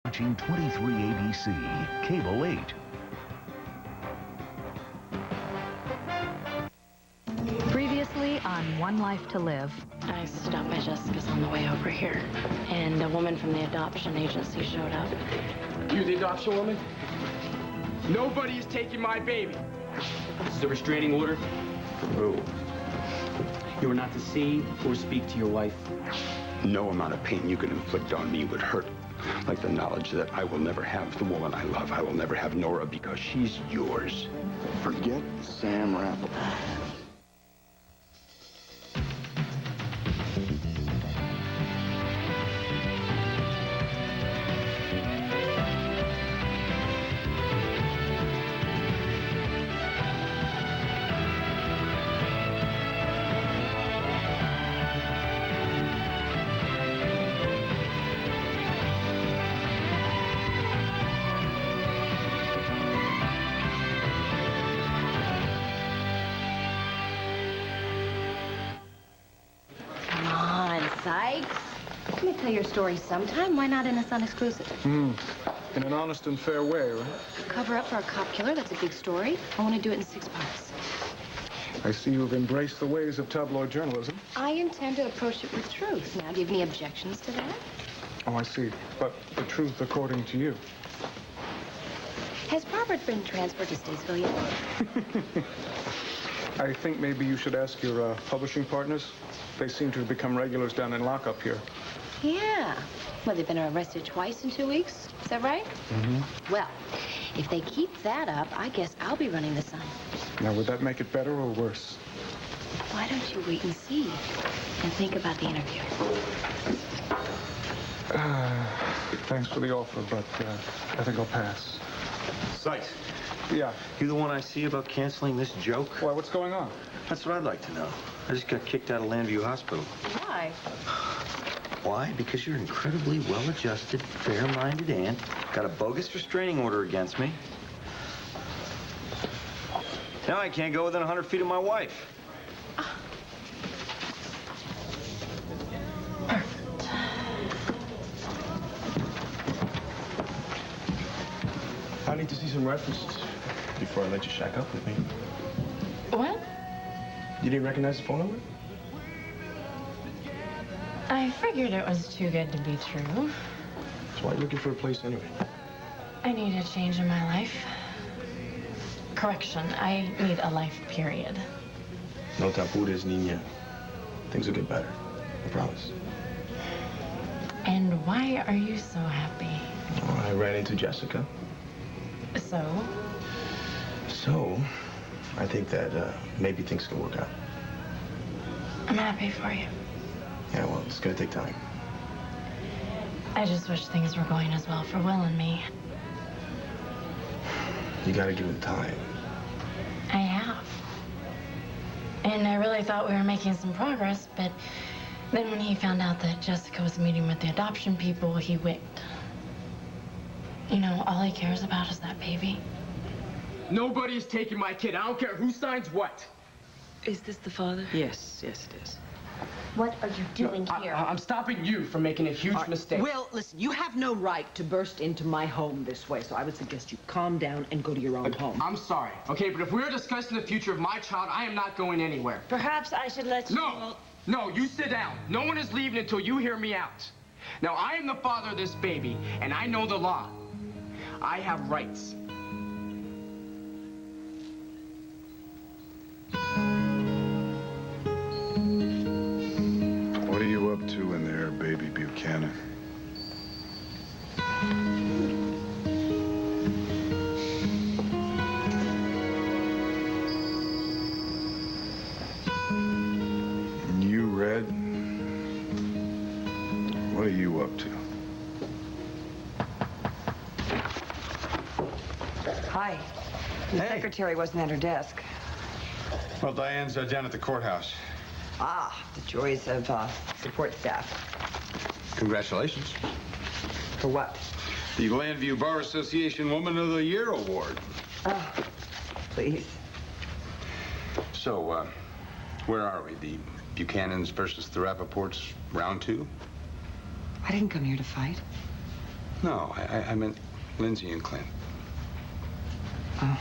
Watching 23 ABC, Cable 8. Previously on One Life to Live. I stopped by Jessica's on the way over here, and a woman from the adoption agency showed up. You the adoption woman? Nobody is taking my baby. This is a restraining order. Oh. You are not to see or speak to your wife. No amount of pain you can inflict on me would hurt like the knowledge that I will never have the woman I love. I will never have Nora because she's yours. Forget Sam Raffle. Let me tell your story sometime. Why not in a Sun exclusive? In an honest and fair way, right? Cover up for a cop killer, that's a big story. I want to do it in 6 parts. I see you've embraced the ways of tabloid journalism. I intend to approach it with truth. Now, do you have any objections to that? Oh, I see. But the truth according to you. Has Robert been transferred to Statesville yet? I think maybe you should ask your publishing partners. They seem to have become regulars down in lockup here. Yeah. Well, they've been arrested twice in 2 weeks. Is that right? Mm-hmm. Well, if they keep that up, I guess I'll be running the Sun. Now, would that make it better or worse? Why don't you wait and see and think about the interview? Thanks for the offer, but I think I'll pass. Sykes, Yeah. you the one I see about canceling this joke? Why, what's going on? That's what I'd like to know. I just got kicked out of Landview Hospital. Why? Why? Because you're incredibly well-adjusted, fair-minded aunt. Got a bogus restraining order against me. Now I can't go within 100 feet of my wife. I need to see some references before I let you shack up with me. What? You didn't recognize the phone number? I figured it was too good to be true. So why are you looking for a place anyway? I need a change in my life. Correction, I need a life period. No te apures, niña. Things will get better. I promise. And why are you so happy? Oh, I ran into Jessica. So? So, I think that maybe things can work out. I'm happy for you. Yeah, well, it's gonna take time. I just wish things were going as well for Will and me. You gotta give it time. I have. And I really thought we were making some progress, but then when he found out that Jessica was meeting with the adoption people, he wicked. You know, all he cares about is that baby. Nobody is taking my kid. I don't care who signs what. Is this the father? Yes, it is. What are you doing here? I'm stopping you from making a huge mistake. Will, listen, you have no right to burst into my home this way, so I would suggest you calm down and go to your own home. I'm sorry, okay? But if we're discussing the future of my child, I am not going anywhere. Perhaps I should let you... No, you sit down. No one is leaving until you hear me out. Now, I am the father of this baby, and I know the law. I have rights. What are you up to in there, baby Buchanan? You, Red? What are you up to? Hi. The secretary wasn't at her desk. Well, Diane's down at the courthouse. Ah, the joys of support staff. Congratulations. For what? The Landview Bar Association Woman of the Year Award. Oh, please. So, where are we? The Buchanans versus the Rappaports, round 2? I didn't come here to fight. No, I meant Lindsay and Clint. Oh.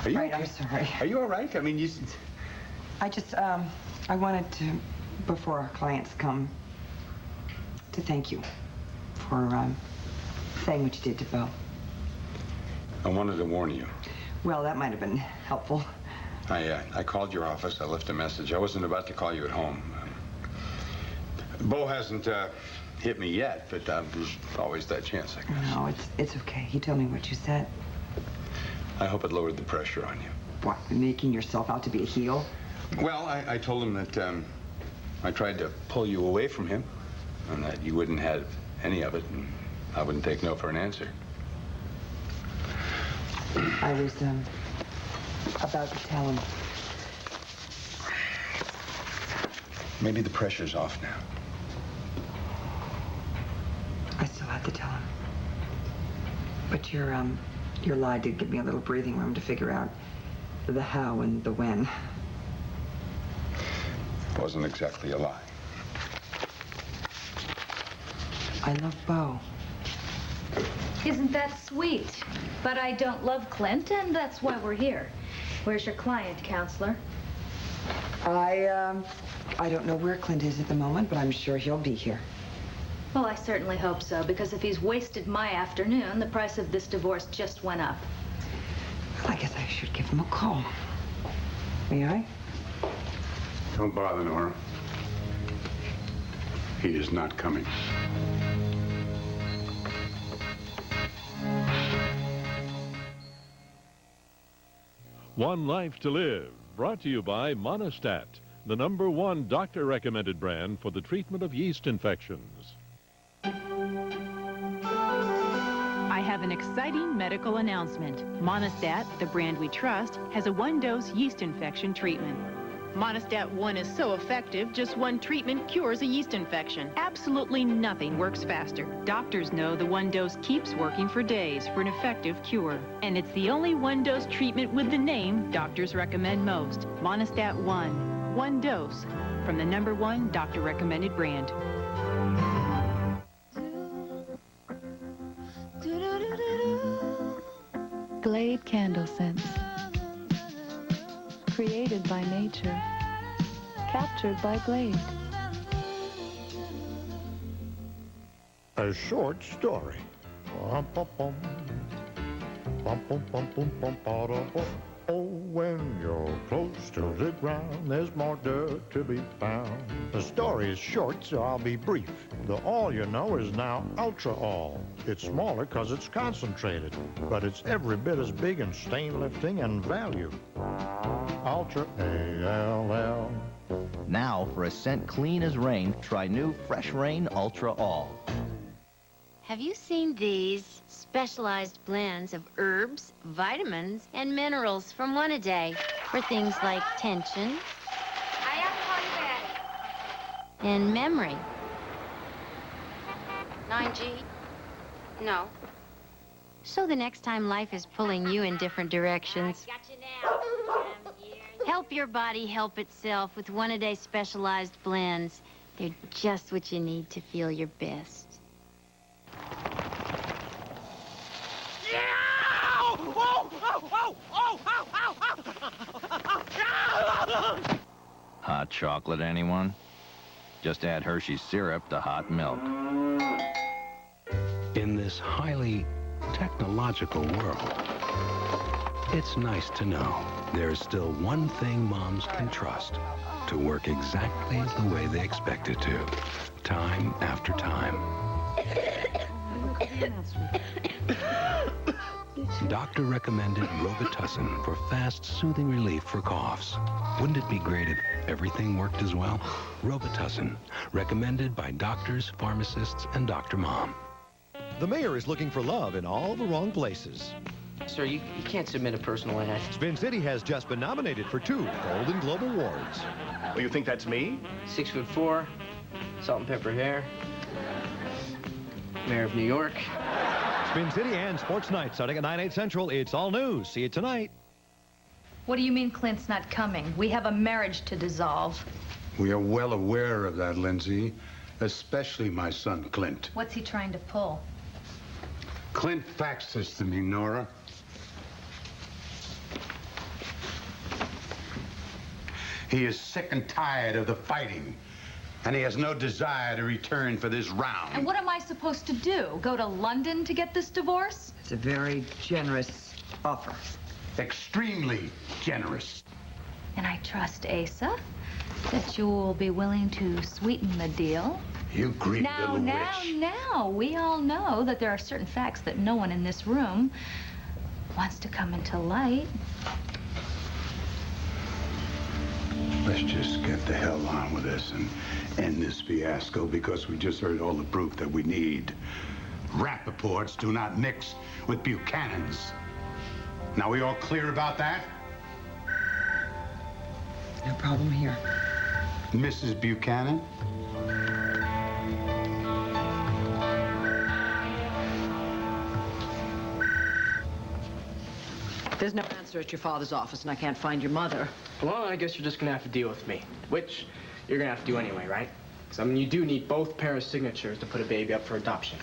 Are you Right, okay? I'm sorry. Are you all right? I mean, you... I just, I wanted to, before our clients come, to thank you for, saying what you did to Bo. I wanted to warn you. Well, that might have been helpful. I called your office. I left a message. I wasn't about to call you at home. Bo hasn't hit me yet, but there's always that chance, I guess. No, it's okay. He told me what you said. I hope it lowered the pressure on you. What, making yourself out to be a heel? Well, I told him that I tried to pull you away from him and that you wouldn't have any of it, and I wouldn't take no for an answer. I was, about to tell him. Maybe the pressure's off now. I still had to tell him. But your lie did give me a little breathing room to figure out the how and the when. It wasn't exactly a lie. I love Bo. Isn't that sweet? But I don't love Clint, and that's why we're here. Where's your client, counselor? I don't know where Clint is at the moment, but I'm sure he'll be here. Well, I certainly hope so, because if he's wasted my afternoon, the price of this divorce just went up. Well, I guess I should give him a call. May I? Don't bother, Nora. He is not coming. One Life to Live, brought to you by Monistat, the #1 doctor-recommended brand for the treatment of yeast infections. I have an exciting medical announcement. Monistat, the brand we trust, has a 1-dose yeast infection treatment. Monistat 1 is so effective, just one treatment cures a yeast infection. Absolutely nothing works faster. Doctors know the 1 dose keeps working for days for an effective cure. And it's the only 1-dose treatment with the name doctors recommend most. Monistat 1. 1 dose from the #1 doctor-recommended brand. Glade candle scents. Created by nature. Captured by Glade. A short story. Oh, when you're close to the ground, there's more dirt to be found. The story is short, so I'll be brief. The all you know is now Ultra All. It's smaller because it's concentrated, but it's every bit as big in stain lifting and value. Ultra A-L-L. Now, for a scent clean as rain, try new Fresh Rain Ultra All. Have you seen these specialized blends of herbs, vitamins, and minerals from One A Day for things like tension and memory? 9G? No. So the next time life is pulling you in different directions, help your body help itself with One A Day specialized blends. They're just what you need to feel your best. Hot chocolate, anyone? Just add Hershey's syrup to hot milk. In this highly technological world, it's nice to know there's still one thing moms can trust to work exactly the way they expect it to, time after time. Doctor-recommended Robitussin for fast, soothing relief for coughs. Wouldn't it be great if everything worked as well? Robitussin, recommended by doctors, pharmacists, and Dr. Mom. The mayor is looking for love in all the wrong places. Sir, you can't submit a personal ad. Spin City has just been nominated for 2 Golden Globe Awards. Oh, you think that's me? 6'4", salt and pepper hair, mayor of New York. Spin City and Sports Night starting at 9/8 Central. It's all news. See it tonight. What do you mean Clint's not coming? We have a marriage to dissolve. We are well aware of that, Lindsay. Especially my son, Clint. What's he trying to pull? Clint faxed this to me, Nora. He is sick and tired of the fighting, and he has no desire to return for this round. And what am I supposed to do? Go to London to get this divorce? It's a very generous offer. Extremely generous. And I trust Asa that you will be willing to sweeten the deal. You greedy little witch. Now, we all know that there are certain facts that no one in this room wants to come into light. Let's just get the hell on with this and end this fiasco, because we just heard all the proof that we need. Rappaports do not mix with Buchanans. Now, we all clear about that? No problem here. Mrs. Buchanan? There's no answer at your father's office, and I can't find your mother. Well, I guess you're just gonna have to deal with me, which you're gonna have to do anyway, right? Because, I mean, you do need both parents' signatures to put a baby up for adoption.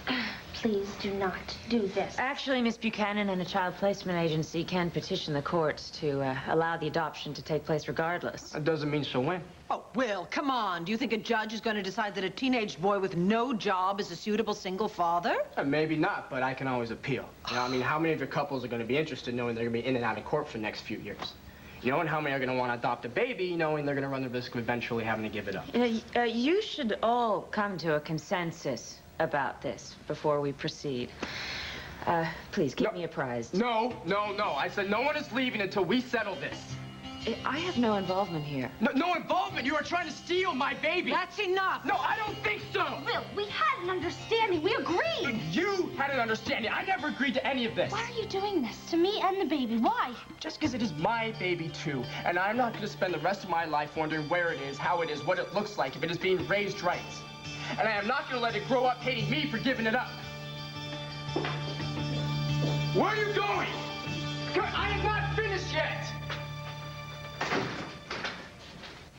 Please do not do this. Actually, Miss Buchanan and a child placement agency can petition the courts to allow the adoption to take place regardless. That doesn't mean she'll win. Oh, Will, come on. Do you think a judge is going to decide that a teenage boy with no job is a suitable single father? Maybe not, but I can always appeal. You know, I mean, how many of your couples are going to be interested knowing they're going to be in and out of court for the next few years? You know, and how many are going to want to adopt a baby knowing they're going to run the risk of eventually having to give it up? You should all come to a consensus about this before we proceed. Please, keep me apprised. No. I said no one is leaving until we settle this. I have no involvement here. No involvement? You are trying to steal my baby. That's enough. No, I don't think so. Will, we had an understanding. We agreed. You had an understanding. I never agreed to any of this. Why are you doing this to me and the baby? Why? Just because it is my baby, too. And I'm not going to spend the rest of my life wondering where it is, how it is, what it looks like, if it is being raised right. And I am not going to let it grow up hating me for giving it up. Where are you going? I am not finished yet.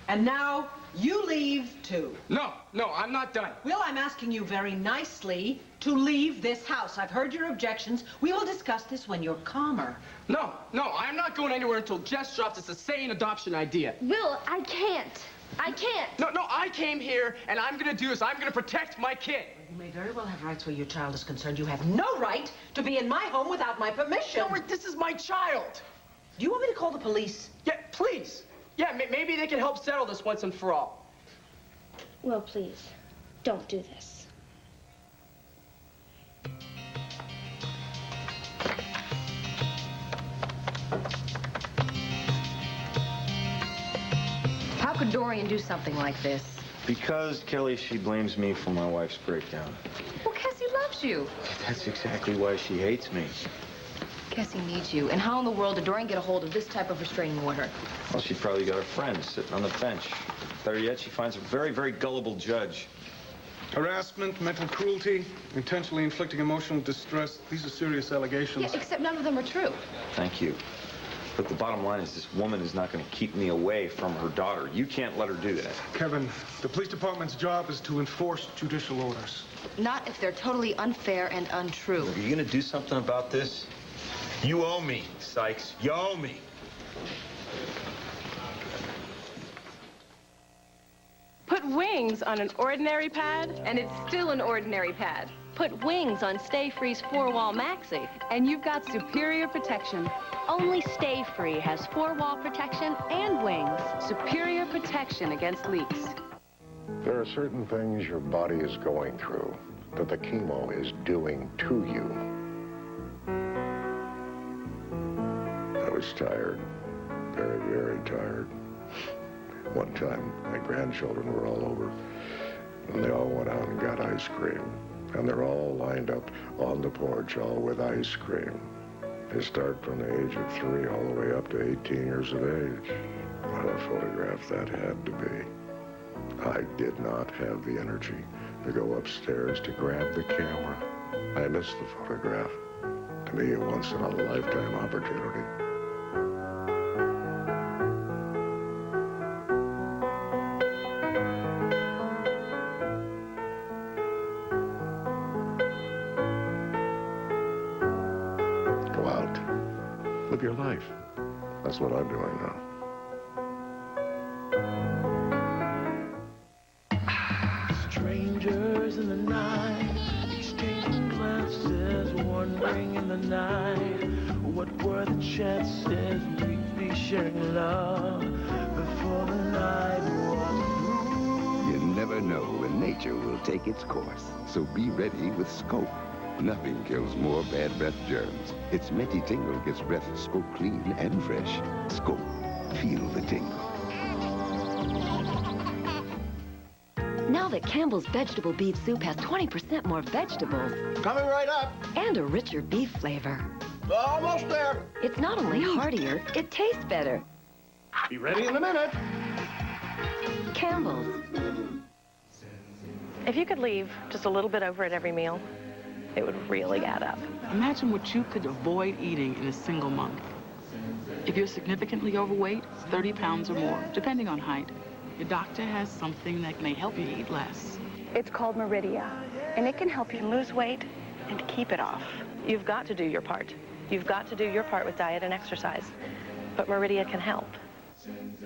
And now you leave, too. No, I'm not done. Will, I'm asking you very nicely to leave this house. I've heard your objections. We will discuss this when you're calmer. No, I'm not going anywhere until Jess drops this insane adoption idea. Will, I can't. I can't. No, I came here, and I'm going to do this. I'm going to protect my kid. You may very well have rights where your child is concerned. You have no right to be in my home without my permission. No, this is my child. Do you want me to call the police? Yeah, please. Yeah, maybe they can help settle this once and for all. Will, please, don't do this. How could Dorian do something like this? Because, Kelly, she blames me for my wife's breakdown. Well, Cassie loves you. That's exactly why she hates me. Cassie needs you. And how in the world did Dorian get a hold of this type of restraining order? Well, she probably got her friend sitting on the bench. Better yet, she finds a very, very gullible judge. Harassment, mental cruelty, intentionally inflicting emotional distress. These are serious allegations. Yeah, except none of them are true. Thank you. But the bottom line is this woman is not going to keep me away from her daughter. You can't let her do that. Kevin, the police department's job is to enforce judicial orders. Not if they're totally unfair and untrue. Are you going to do something about this? You owe me, Sykes. You owe me. Put wings on an ordinary pad, and it's still an ordinary pad. Put wings on Stay Free's 4-Wall Maxi, and you've got superior protection. Only Stay Free has 4-wall protection and wings. Superior protection against leaks. There are certain things your body is going through that the chemo is doing to you. I was tired, very, very tired. One time, my grandchildren were all over, and they all went out and got ice cream. And they're all lined up on the porch, all with ice cream. They start from the age of 3 all the way up to 18 years of age. What a photograph that had to be. I did not have the energy to go upstairs to grab the camera. I missed the photograph. To me, a once-in-a-lifetime opportunity. Live your life. That's what I'm doing now. Strangers in the night, exchanging glances, wandering in the night. What were the chances we'd be sharing love before the night was through? You never know when nature will take its course, so be ready with Scope. Nothing kills more bad breath germs. Its minty tingle gets breath so clean and fresh. Scope. Feel the tingle. Now that Campbell's vegetable beef soup has 20% more vegetables. Coming right up. And a richer beef flavor. Almost there. It's not only heartier, it tastes better. Be ready in a minute. Campbell's. If you could leave just a little bit over at every meal, it would really add up. Imagine what you could avoid eating in a single month. If you're significantly overweight, 30 pounds or more, depending on height, your doctor has something that may help you eat less. It's called Meridia, and it can help you lose weight and keep it off. You've got to do your part. You've got to do your part with diet and exercise. But Meridia can help.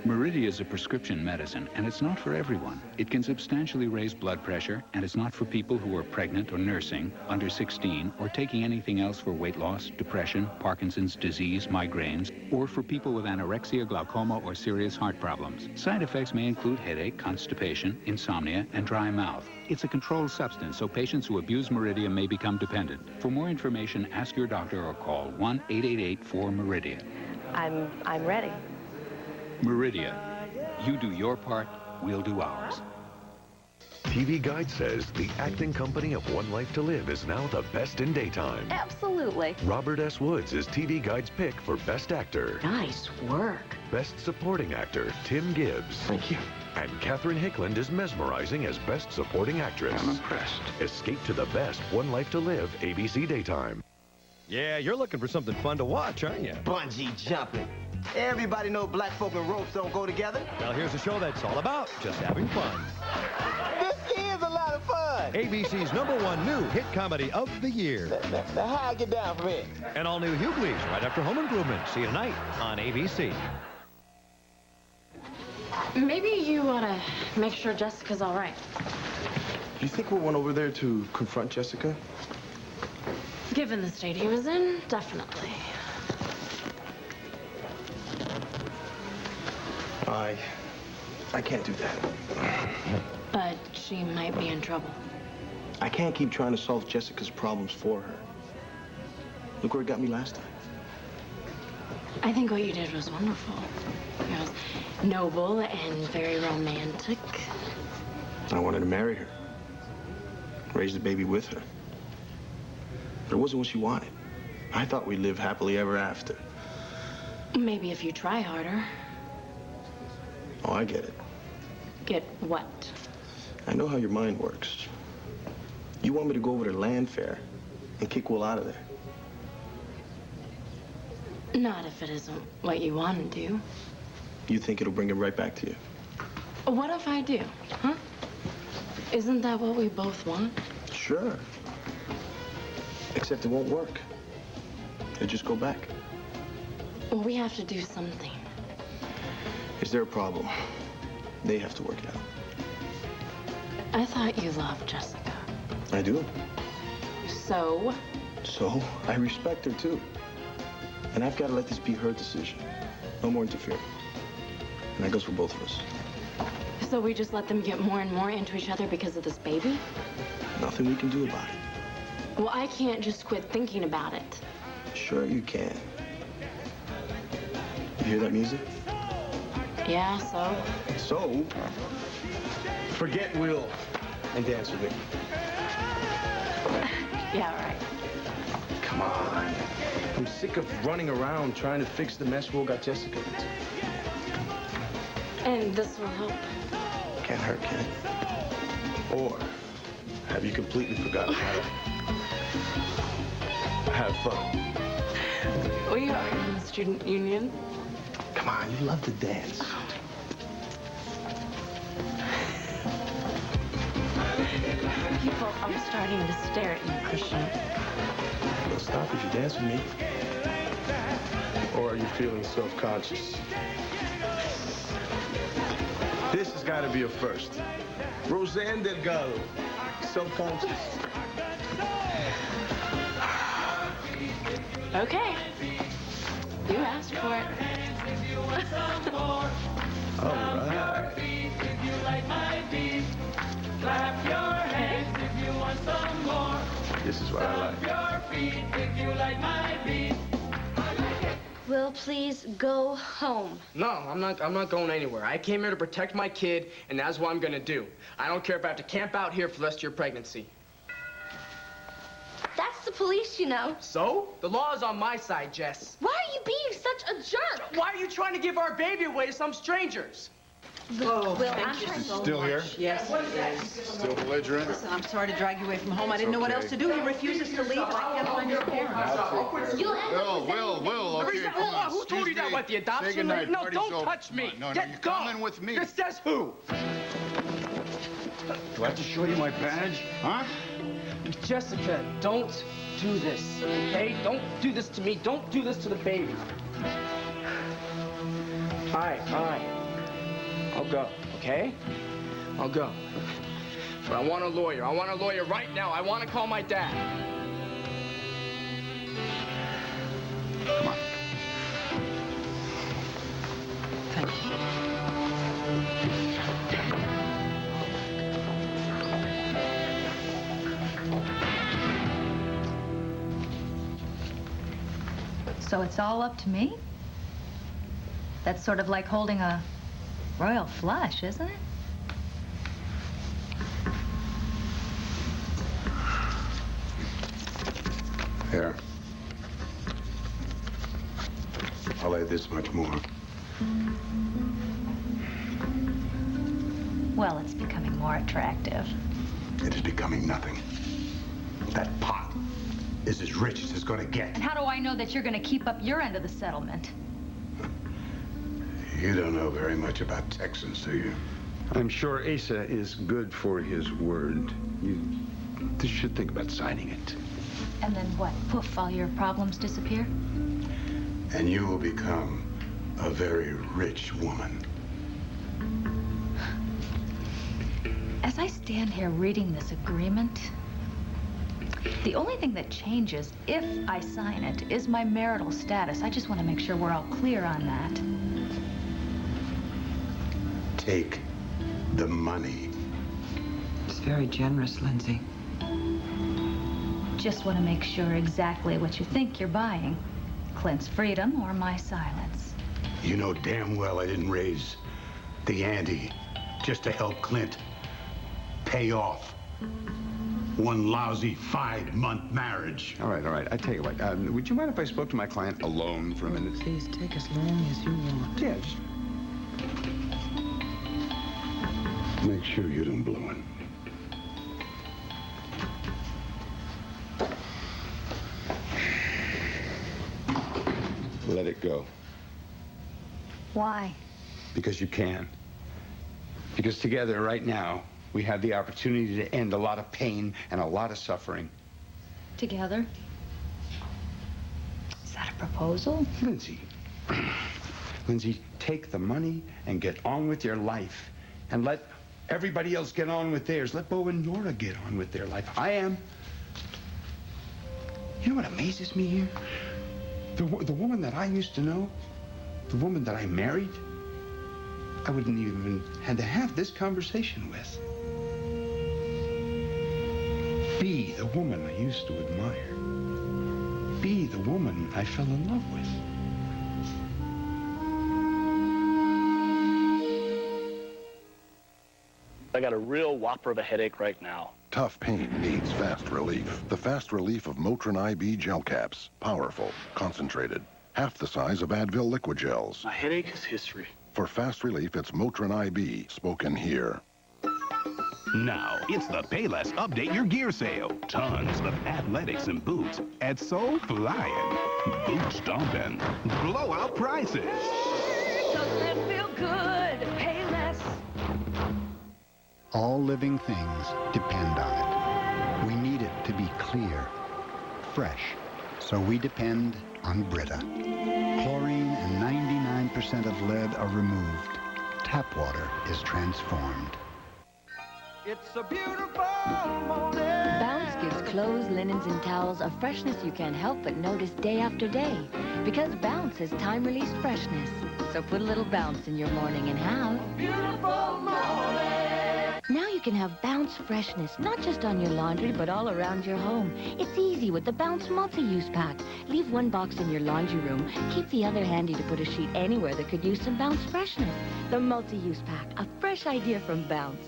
Meridia is a prescription medicine, and it's not for everyone. It can substantially raise blood pressure, and it's not for people who are pregnant or nursing, under 16, or taking anything else for weight loss, depression, Parkinson's disease, migraines, or for people with anorexia, glaucoma, or serious heart problems. Side effects may include headache, constipation, insomnia, and dry mouth. It's a controlled substance, so patients who abuse Meridia may become dependent. For more information, ask your doctor or call 1-888-4-MERIDIA. I'm ready. Meridia. You do your part, we'll do ours. TV Guide says the acting company of One Life to Live is now the best in daytime. Absolutely. Robert S. Woods is TV Guide's pick for Best Actor. Nice work. Best Supporting Actor, Tim Gibbs. Thank you. And Katherine Hickland is mesmerizing as Best Supporting Actress. I'm impressed. Escape to the best One Life to Live, ABC Daytime. Yeah, you're looking for something fun to watch, aren't you? Bungee jumping. Everybody know black folk and ropes don't go together. Well, here's a show that's all about just having fun. This is a lot of fun. ABC's #1 new hit comedy of the year. Now how I get down from here? An all-new Hughley's right after Home Improvement. See you tonight on ABC. Maybe you ought to make sure Jessica's all right. Do you think we'll run over there to confront Jessica? Given the state he was in, definitely. I can't do that. But she might be in trouble. I can't keep trying to solve Jessica's problems for her. Look where it got me last time. I think what you did was wonderful. It was noble and very romantic. I wanted to marry her. Raise the baby with her. But it wasn't what she wanted. I thought we'd live happily ever after. Maybe if you try harder. Oh, I get it. Get what? I know how your mind works. You want me to go over to land fair and kick Will out of there. Not if it isn't what you want to do. You think it'll bring him right back to you? What if I do, huh? Isn't that what we both want? Sure. Except it won't work. He'll just go back. Well, we have to do something. Is there a problem? They have to work it out. I thought you loved Jessica. I do. So? So, I respect her, too. And I've got to let this be her decision. No more interfering. And that goes for both of us. So we just let them get more and more into each other because of this baby? Nothing we can do about it. Well, I can't just quit thinking about it. Sure you can. You hear that music? Yeah, so? So, forget Will and dance with me. Yeah, right. Come on. I'm sick of running around trying to fix the mess Will got Jessica into. And this will help. Can't hurt, can it? Or have you completely forgotten how to have fun? We are in the student union. Come on, you love to dance. People are starting to stare at you, Christian. Don't stop if you dance with me. Or are you feeling self-conscious? This has got to be a first. Roseanne Delgado, self-conscious. Okay. You asked for it. All right. Clap your hands if you want some more. This is what I like. Your feet if you like my beat. Will, please go home. No, I'm not going anywhere. I came here to protect my kid, and that's what I'm gonna do. I don't care if I have to camp out here for the rest of your pregnancy. That's the police, you know. So? The law is on my side, Jess. Why are you being such a jerk? Why are you trying to give our baby away to some strangers? Oh, Will, thank I'm you trying so Still much. here? Yes, he is. Still belligerent? Listen, I'm sorry to drag you away from home. I didn't know what okay. else to do. He refuses to leave, and I can't find his parents. You'll end up Will, okay, come on. Who told you that about the adoption? Say goodnight. No, Party's don't over. touch me. No, Get you're go. coming with me. This says who? Do I have to show you my badge? Huh? Jessica, don't do this, okay? Don't do this to me. Don't do this to the baby. All right. I'll go, okay? I'll go. But I want a lawyer. I want a lawyer right now. I want to call my dad. Come on. Thank you. So it's all up to me? That's sort of like holding a royal flush, isn't it? Here. I'll add this much more. Well, it's becoming more attractive. It is becoming nothing. That pot is as rich as it's going to get. And how do I know that you're going to keep up your end of the settlement? You don't know very much about Texans, do you? I'm sure Asa is good for his word. You should think about signing it. And then what? Poof, all your problems disappear? And you will become a very rich woman. As I stand here reading this agreement, the only thing that changes if I sign it is my marital status. I just want to make sure we're all clear on that. Take the money. It's very generous, Lindsay. Just want to make sure exactly what you think you're buying. Clint's freedom or my silence. You know damn well I didn't raise the ante just to help Clint pay off one lousy 5-month marriage. All right. I tell you what, would you mind if I spoke to my client alone for a minute? Please take as long as you want. Yeah, just... Make sure you don't blow it. Let it go. Why? Because you can. Because together, right now, we have the opportunity to end a lot of pain and a lot of suffering. Together? Is that a proposal? Lindsay. Lindsay, take the money and get on with your life. And let everybody else get on with theirs. Let Bo and Nora get on with their life. I am. You know what amazes me here? The woman that I used to know, the woman that I married, I wouldn't even had to have this conversation with. Be the woman I used to admire. Be the woman I fell in love with. I got a real whopper of a headache right now. Tough pain needs fast relief. The fast relief of Motrin IB gel caps. Powerful, concentrated. Half the size of Advil liquid gels. My headache is history. For fast relief, it's Motrin IB, spoken here. Now, it's the Payless Update Your Gear sale. Tons of athletics and boots at so flying, boot stomping, blowout prices. Doesn't it feel good to pay less? All living things depend on it. We need it to be clear, fresh, so we depend on Brita. Chlorine and 99% of lead are removed. Tap water is transformed. It's a beautiful morning. Bounce gives clothes, linens, and towels a freshness you can't help but notice day after day. Because Bounce has time-released freshness. So put a little bounce in your morning and have Beautiful morning. Now you can have Bounce freshness, not just on your laundry, but all around your home. It's easy with the Bounce multi-use pack. Leave one box in your laundry room. Keep the other handy to put a sheet anywhere that could use some Bounce freshness. The multi-use pack, a fresh idea from Bounce.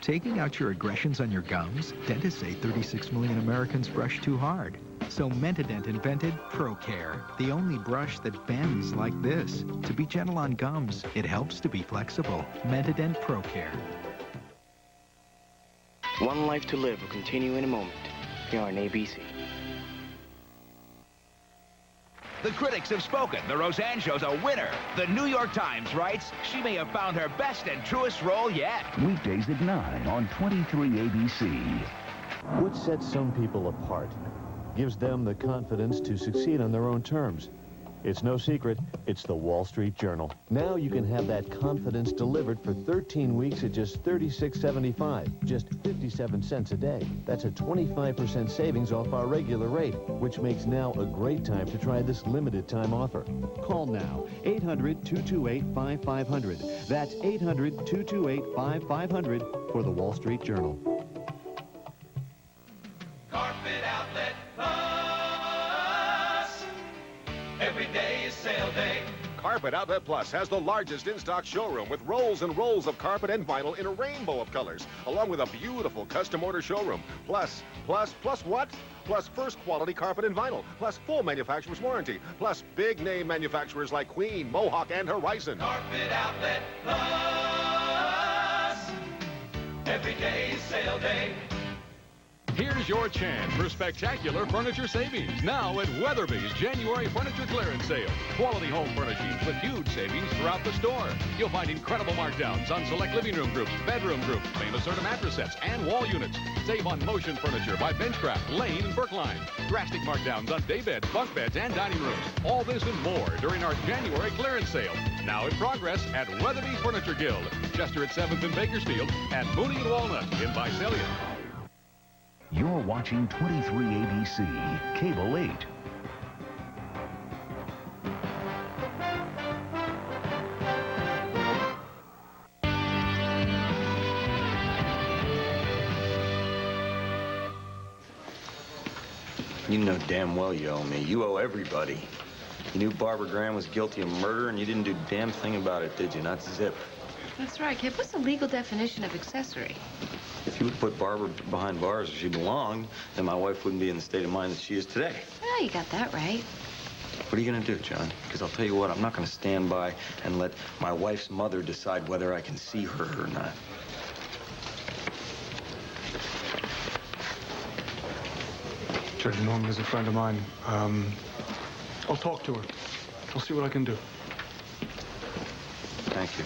Taking out your aggressions on your gums? Dentists say 36 million Americans brush too hard. So Mentadent invented ProCare, the only brush that bends like this. To be gentle on gums, it helps to be flexible. Mentadent ProCare. One Life to Live will continue in a moment here on ABC. The critics have spoken. The Roseanne Show's a winner. The New York Times writes she may have found her best and truest role yet. Weekdays at 9 on 23 ABC. What sets some people apart gives them the confidence to succeed on their own terms. It's no secret, it's the Wall Street Journal. Now you can have that confidence delivered for 13 weeks at just $36.75, just 57 cents a day. That's a 25% savings off our regular rate, which makes now a great time to try this limited time offer. Call now, 800-228-5500. That's 800-228-5500 for the Wall Street Journal. Carpet Outlet Plus. Every day is sale day. Carpet Outlet Plus has the largest in-stock showroom with rolls and rolls of carpet and vinyl in a rainbow of colors, along with a beautiful custom order showroom. Plus what? Plus first quality carpet and vinyl, plus full manufacturer's warranty, plus big name manufacturers like Queen, Mohawk, and Horizon. Carpet Outlet Plus. Every day is sale day. Here's your chance for spectacular furniture savings now at Weatherby's January Furniture Clearance Sale. Quality home furnishings with huge savings throughout the store. You'll find incredible markdowns on select living room groups, bedroom groups, famous Serta mattress sets, and wall units. Save on motion furniture by Benchcraft, Lane, and Brookline. Drastic markdowns on day beds, bunk beds, and dining rooms. All this and more during our January clearance sale. Now in progress at Weatherby's Furniture Guild. Chester at 7th and Bakersfield, and Mooney and Walnut in Visalia. You're watching 23 ABC, Cable 8. You know damn well you owe me. You owe everybody. You knew Barbara Graham was guilty of murder, and you didn't do a damn thing about it, did you? Not zip. That's right, kid. What's the legal definition of accessory? If you would put Barbara behind bars where she belonged, then my wife wouldn't be in the state of mind that she is today. Well, you got that right. What are you going to do, John? Because I'll tell you what, I'm not going to stand by and let my wife's mother decide whether I can see her or not. Judge Norman is a friend of mine. I'll talk to her. I'll see what I can do. Thank you.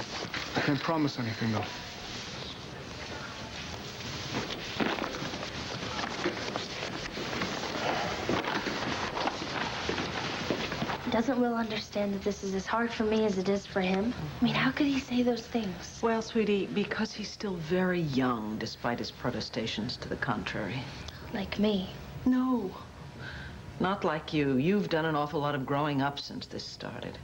I can't promise anything, though. Doesn't Will understand that this is as hard for me as it is for him? I mean, how could he say those things? Well, sweetie, because he's still very young, despite his protestations to the contrary. Like me? No. Not like you. You've done an awful lot of growing up since this started.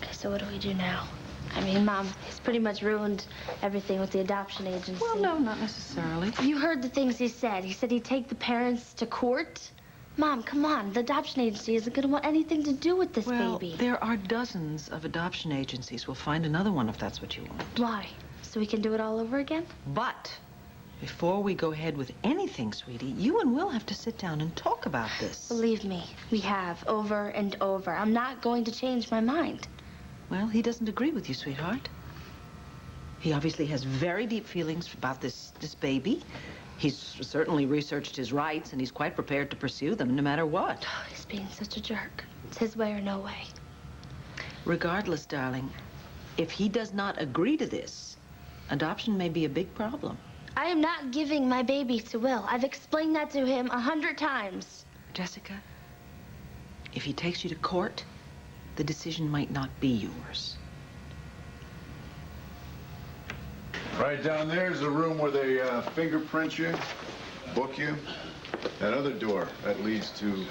Okay, so what do we do now? I mean, Mom, he's pretty much ruined everything with the adoption agency. Well, no, not necessarily. You heard the things he said. He said he'd take the parents to court. Mom, come on. The adoption agency isn't going to want anything to do with this baby. There are dozens of adoption agencies. We'll find another one if that's what you want. Why? So we can do it all over again? But before we go ahead with anything, sweetie, you and Will have to sit down and talk about this. Believe me, we have over and over. I'm not going to change my mind. Well, he doesn't agree with you, sweetheart. He obviously has very deep feelings about this baby. He's certainly researched his rights, and he's quite prepared to pursue them no matter what. He's being such a jerk. It's his way or no way. Regardless, darling, if he does not agree to this, adoption may be a big problem. I am not giving my baby to Will. I've explained that to him 100 times. Jessica, If he takes you to court, the decision might not be yours. Right down there is the room where they fingerprint you, book you. That other door, that leads to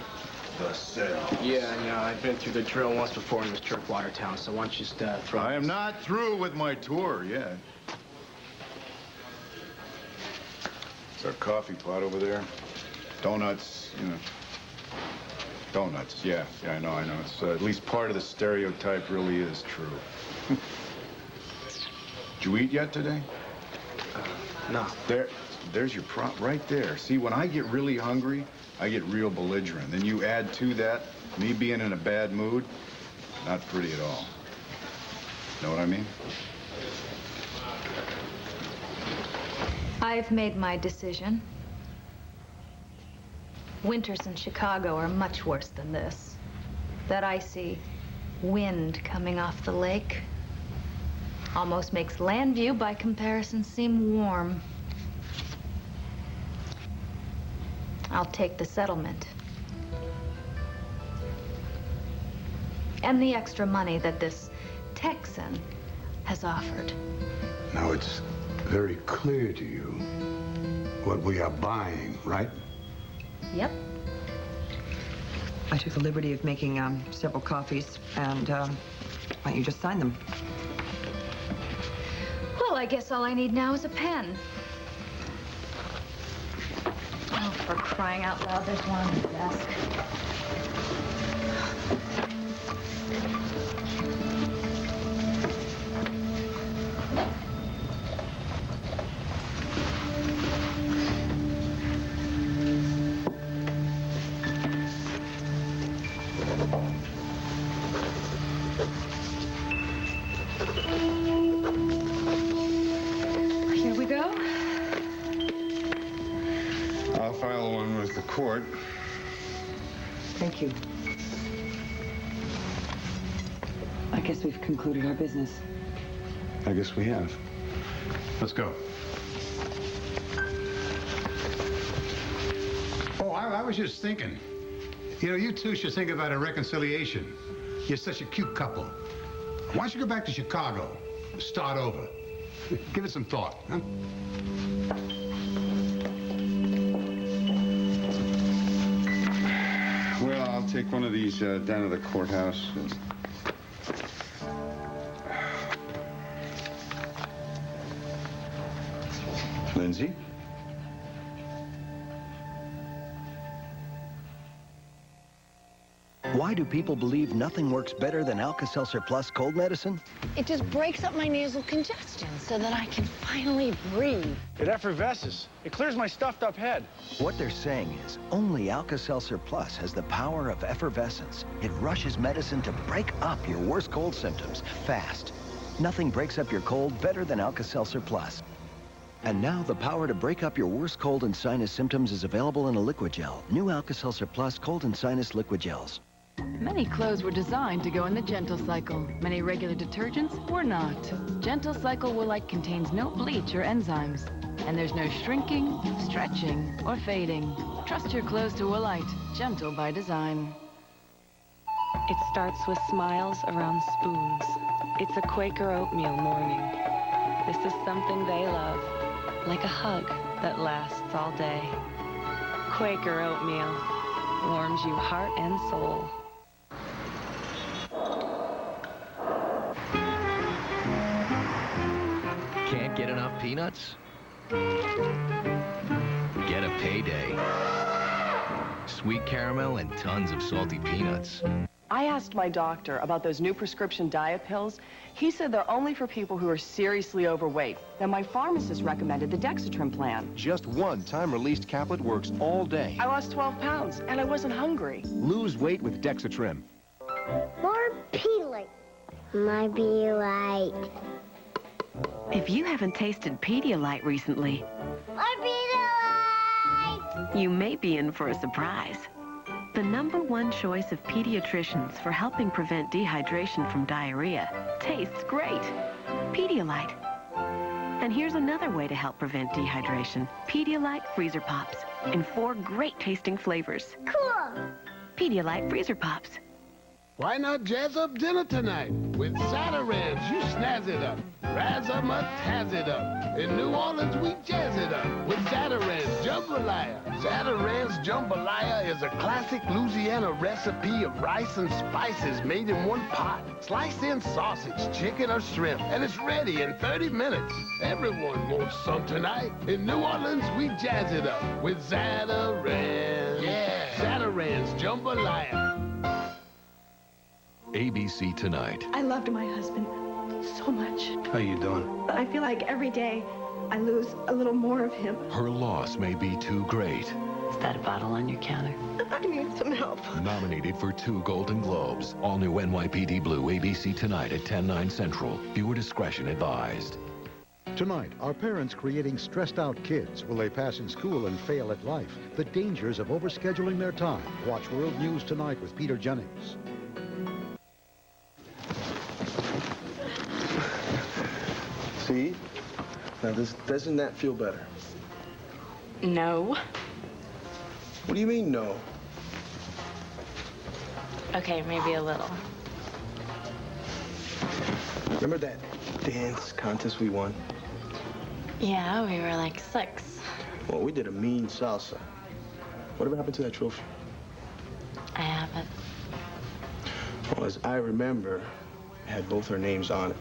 the cell. Yeah, I know. I've been through the drill once before in this Jerkwater town, so why don't you just throw... I am not through with my tour yet. There's our coffee pot over there. Donuts, you know. Donuts, yeah, I know. It's at least part of the stereotype really is true. Did you eat yet today? No. There's your prop right there. See, when I get really hungry, I get real belligerent. Then you add to that, me being in a bad mood, not pretty at all. Know what I mean? I've made my decision. Winters in Chicago are much worse than this. That icy wind coming off the lake almost makes Landview, by comparison, seem warm. I'll take the settlement. And the extra money that this Texan has offered. Now it's very clear to you what we are buying, right? Yep. I took the liberty of making several copies, and why don't you just sign them? Well, I guess all I need now is a pen. Oh, for crying out loud, there's one on the desk. Here we go. I'll file one with the court. Thank you. I guess we've concluded our business. I guess we have. Let's go. Oh, I was just thinking. You know, you two should think about a reconciliation. You're such a cute couple. Why don't you go back to Chicago? Start over. Give it some thought, huh? Well, I'll take one of these down to the courthouse. Lindsay? Why do people believe nothing works better than Alka-Seltzer Plus cold medicine? It just breaks up my nasal congestion so that I can finally breathe. It effervesces. It clears my stuffed up head. What they're saying is only Alka-Seltzer Plus has the power of effervescence. It rushes medicine to break up your worst cold symptoms fast. Nothing breaks up your cold better than Alka-Seltzer Plus. And now the power to break up your worst cold and sinus symptoms is available in a liquid gel. New Alka-Seltzer Plus cold and sinus liquid gels. Many clothes were designed to go in the Gentle Cycle. Many regular detergents were not. Gentle Cycle Woolite contains no bleach or enzymes. And there's no shrinking, stretching, or fading. Trust your clothes to Woolite, gentle by design. It starts with smiles around spoons. It's a Quaker oatmeal morning. This is something they love, like a hug that lasts all day. Quaker oatmeal warms you heart and soul. Can't get enough peanuts? Get a payday. Sweet caramel and tons of salty peanuts. I asked my doctor about those new prescription diet pills. He said they're only for people who are seriously overweight. Then my pharmacist recommended the Dexatrim plan. Just one time-released caplet works all day. I lost 12 pounds, and I wasn't hungry. Lose weight with Dexatrim. More Pedialyte. My Pedialyte. If you haven't tasted Pedialyte recently, My Pedialyte! you may be in for a surprise. The #1 choice of pediatricians for helping prevent dehydration from diarrhea tastes great. Pedialyte. And here's another way to help prevent dehydration. Pedialyte Freezer Pops in 4 great tasting flavors. Cool. Pedialyte Freezer Pops. Why not jazz up dinner tonight with Zatarans? You snazz it up. Razz-a-mut-tazz it up. In New Orleans, we jazz it up with Zatarans Jambalaya. Zatarans Jambalaya is a classic Louisiana recipe of rice and spices made in one pot. Slice in sausage, chicken, or shrimp, and it's ready in 30 minutes. Everyone wants some tonight. In New Orleans, we jazz it up with Zatarans. Yeah, Zatarans Jambalaya. ABC Tonight. I loved my husband so much. How you doing? I feel like every day I lose a little more of him. Her loss may be too great. Is that a bottle on your counter? I need some help. Nominated for 2 Golden Globes. All new NYPD Blue, ABC Tonight at 10/9 Central. Viewer discretion advised. Tonight, are parents creating stressed-out kids? Will they pass in school and fail at life? The dangers of overscheduling their time. Watch World News Tonight with Peter Jennings. See? Now, doesn't that feel better? No. What do you mean, no? Okay, maybe a little. Remember that dance contest we won? Yeah, we were like 6. Well, we did a mean salsa. Whatever happened to that trophy? I haven't. Well, as I remember, it had both our names on it.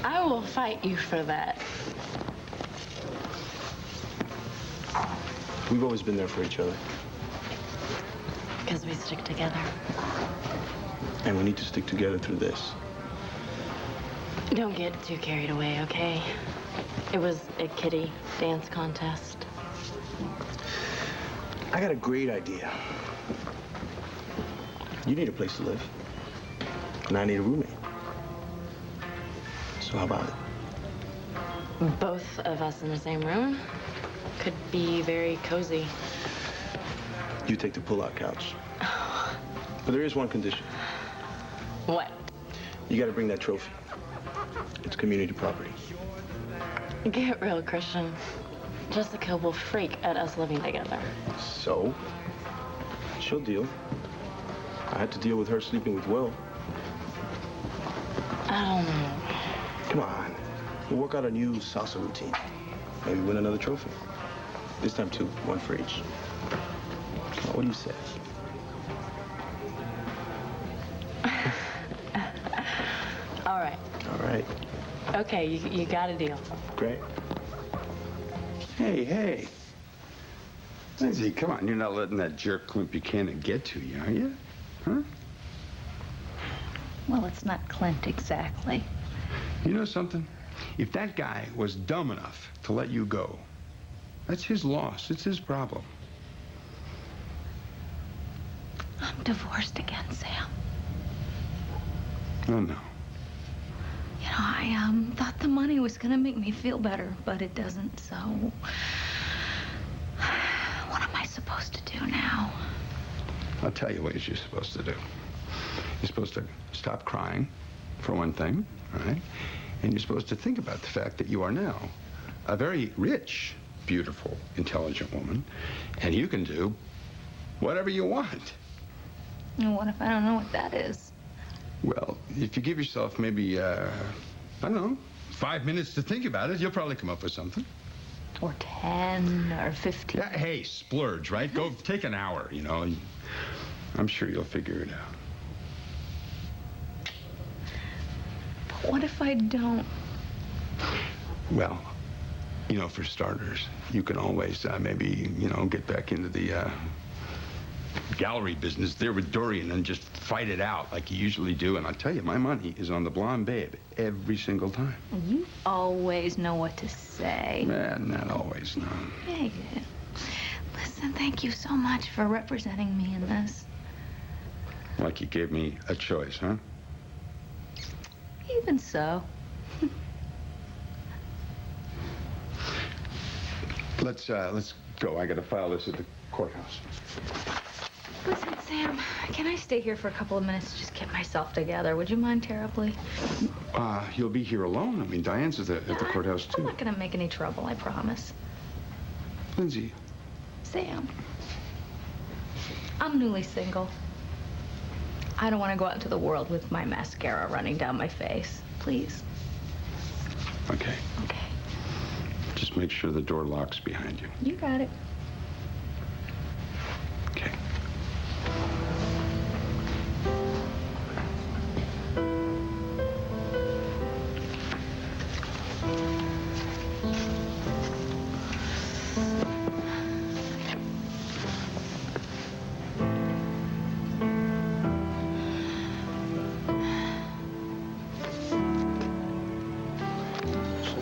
I will fight you for that. We've always been there for each other. Because we stick together. And we need to stick together through this. Don't get too carried away, okay? It was a kiddie dance contest. I got a great idea. You need a place to live. And I need a roommate. So how about it? Both of us in the same room could be very cozy. You take the pull-out couch. But there is one condition. What? You gotta bring that trophy. It's community property. Get real, Christian. Jessica will freak at us living together. So? She'll deal. I had to deal with her sleeping with Will. I don't know. Come on. We'll work out a new salsa routine. Maybe win another trophy. This time, 2. 1 for each. Come on, what do you say? All right. All right. Okay, you got a deal. Great. Hey. Lindsay, come on. You're not letting that jerk Clint Buchanan get to you, are you? Huh? Well, it's not Clint exactly. You know something? If that guy was dumb enough to let you go, that's his loss. It's his problem. I'm divorced again, Sam. Oh, no. You know, I thought the money was going to make me feel better, but it doesn't, so... What am I supposed to do now? I'll tell you what you're supposed to do. You're supposed to stop crying, for one thing, all right? And you're supposed to think about the fact that you are now a very rich, beautiful, intelligent woman, and you can do whatever you want. And what if I don't know what that is? Well, if you give yourself maybe, I don't know, 5 minutes to think about it, you'll probably come up with something. Or 10 or 15. Yeah, hey, splurge, right? Go take an hour, you know. I'm sure you'll figure it out. But what if I don't? Well, you know, for starters, you can always maybe, you know, get back into the gallery business there with Dorian and just fight it out like you usually do. And I'll tell you, my money is on the blonde babe every single time. You always know what to say. Not always, no. Yeah. Listen, thank you so much for representing me in this. Like you gave me a choice, huh? Even so. Let's go. I gotta file this at the courthouse. Listen, Sam, can I stay here for a couple of minutes to just get myself together? Would you mind terribly? You'll be here alone. I mean, Diane's at the courthouse, too. I'm not gonna make any trouble, I promise. Lindsay. Sam. I'm newly single. I don't want to go out into the world with my mascara running down my face. Please. Okay. Okay. Just make sure the door locks behind you. You got it. Okay.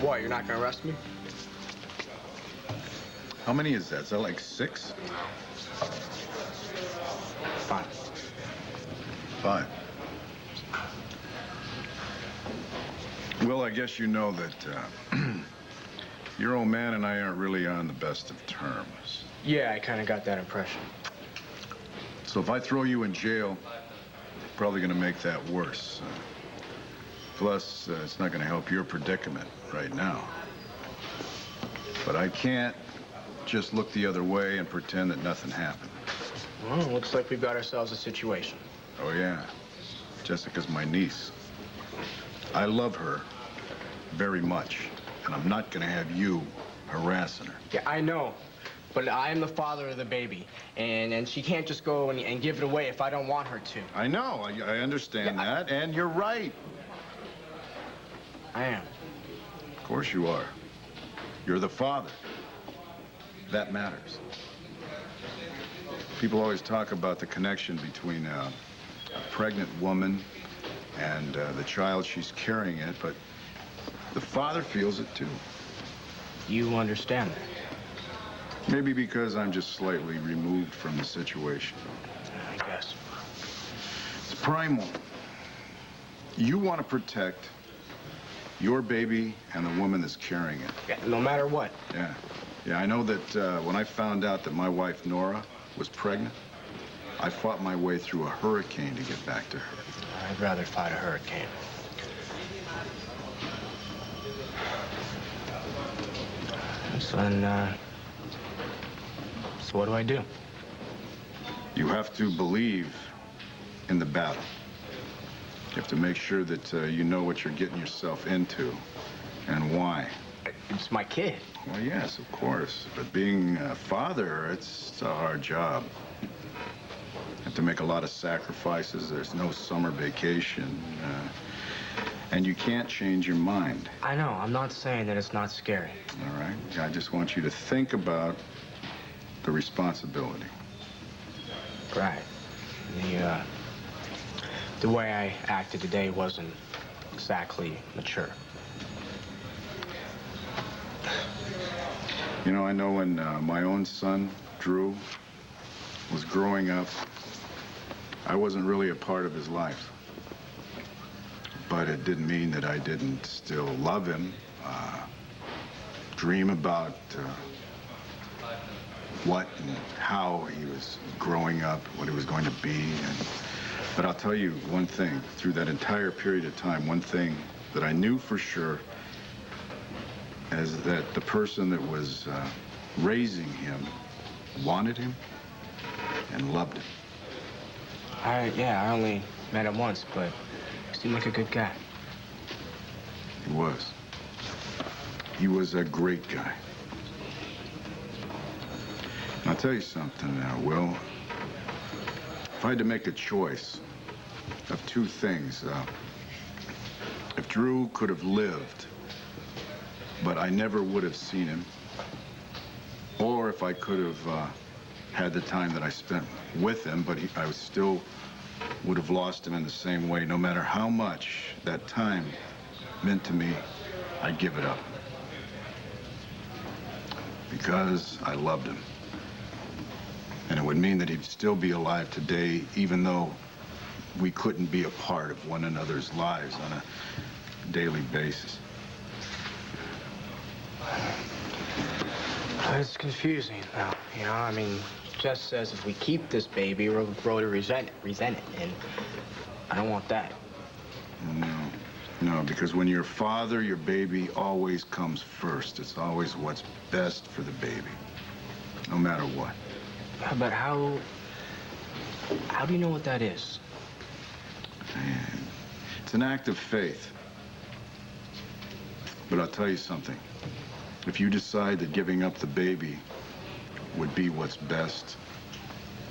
What, you're not gonna arrest me? How many is that? Is that like 6? 5. 5. Well, I guess you know that your old man and I aren't really on the best of terms. Yeah, I kind of got that impression. So if I throw you in jail, probably gonna make that worse. Plus, it's not gonna help your predicament right now. But I can't just look the other way and pretend that nothing happened. Well, looks like we've got ourselves a situation. Oh, yeah. Jessica's my niece. I love her very much, and I'm not gonna have you harassing her. Yeah, I know. But I am the father of the baby, and she can't just go and give it away if I don't want her to. I know. I understand that, and you're right. I am. Of course you are. You're the father. That matters. People always talk about the connection between a pregnant woman and the child she's carrying it, but the father feels it too. You understand that? Maybe because I'm just slightly removed from the situation. I guess. It's primal. You want to protect your baby and the woman that's carrying it. Yeah, no matter what. Yeah. Yeah, I know that when I found out that my wife, Nora, was pregnant, I fought my way through a hurricane to get back to her. I'd rather fight a hurricane. So then, so what do I do? You have to believe in the battle. You have to make sure that you know what you're getting yourself into and why. It's my kid. Well, yes, of course. But being a father, it's a hard job. You have to make a lot of sacrifices. There's no summer vacation. And you can't change your mind. I know. I'm not saying that it's not scary. All right? I just want you to think about the responsibility. Right. The way I acted today wasn't exactly mature. You know, I know when my own son, Drew, was growing up, I wasn't really a part of his life. But it didn't mean that I didn't still love him, dream about what and how he was growing up, what he was going to be. But I'll tell you one thing, through that entire period of time, one thing that I knew for sure is that the person that was raising him wanted him and loved him. I only met him once, but he seemed like a good guy. He was. He was a great guy. And I'll tell you something now, Will. If I had to make a choice of two things, if Drew could have lived, but I never would have seen him, or if I could have had the time that I spent with him, but I still would have lost him in the same way, no matter how much that time meant to me, I'd give it up. Because I loved him. And it would mean that he'd still be alive today, even though we couldn't be a part of one another's lives on a daily basis. It's confusing, though. You know, I mean, Jess says if we keep this baby, we'll grow to resent it, and I don't want that. No, because when you're a father, your baby always comes first. It's always what's best for the baby, no matter what. But how How do you know what that is? It's an act of faith. But I'll tell you something. If you decide that giving up the baby would be what's best,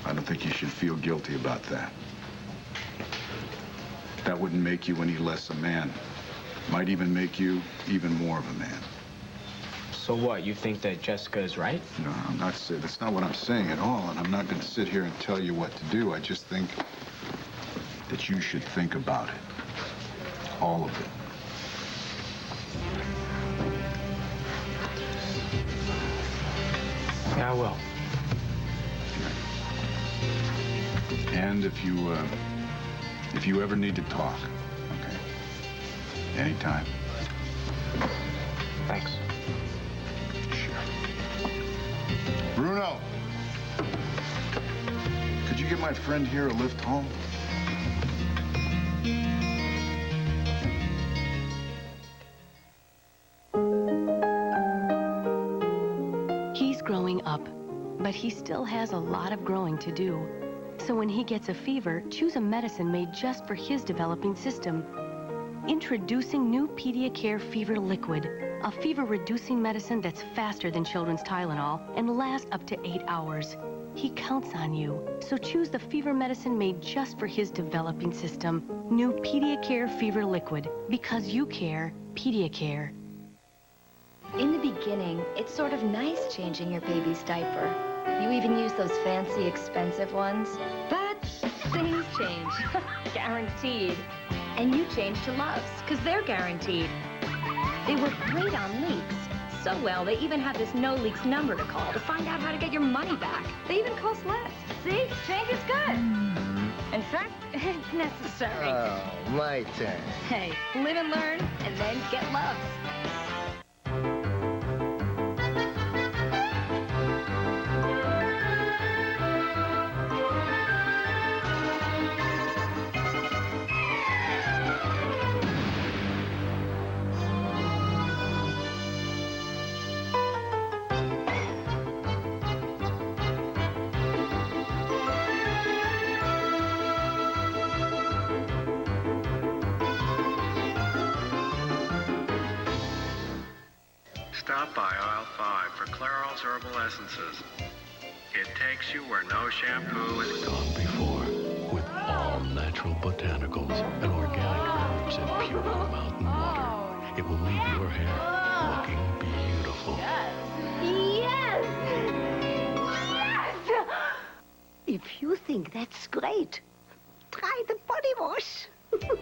I don't think you should feel guilty about that. That wouldn't make you any less a man. Might even make you even more of a man. So what, you think that Jessica is right? No, I'm not saying, that's not what I'm saying at all, and I'm not going to sit here and tell you what to do. I just think that you should think about it. All of it. Yeah, I will. And if you ever need to talk, okay? Anytime. Thanks. Sure. Bruno! Could you get my friend here a lift home? He's growing up, but he still has a lot of growing to do. So when he gets a fever, choose a medicine made just for his developing system. Introducing new Pediacare Fever Liquid, a fever-reducing medicine that's faster than children's Tylenol and lasts up to 8 hours. He counts on you, so choose the fever medicine made just for his developing system. New Pediacare Fever Liquid, because you care, Pediacare. In the beginning, it's sort of nice changing your baby's diaper. You even use those fancy, expensive ones. But things change. Guaranteed. And you change to Love's, because they're guaranteed. They work great on leaks. So well, they even have this no leaks number to call to find out how to get your money back. They even cost less. See? Change is good. In fact, it's necessary. Oh, my turn. Hey, live and learn, and then get Love's. Stop by Aisle 5 for Clairol's Herbal Essences. It takes you where no shampoo is gone before, with all natural botanicals and organic herbs and pure mountain water. It will leave your hair looking beautiful. Yes! If you think that's great, try the body wash.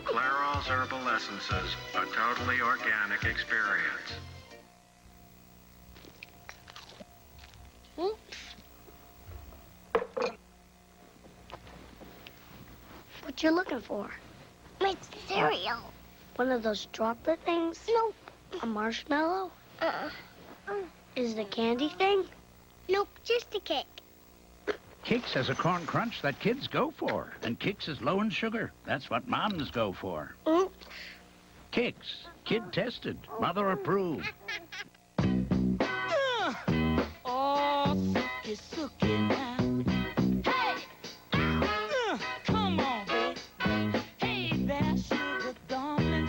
Clairol's Herbal Essences, a totally organic experience. What you looking for? My cereal. One of those chocolate things? Nope. A marshmallow? Is it a candy thing? Nope, just a cake. Kix has a corn crunch that kids go for. And Kix is low in sugar. That's what moms go for. Kix, kid tested, mother approved. Oh, sucky now. Hey! Come on, baby. Hey there, sugar darling.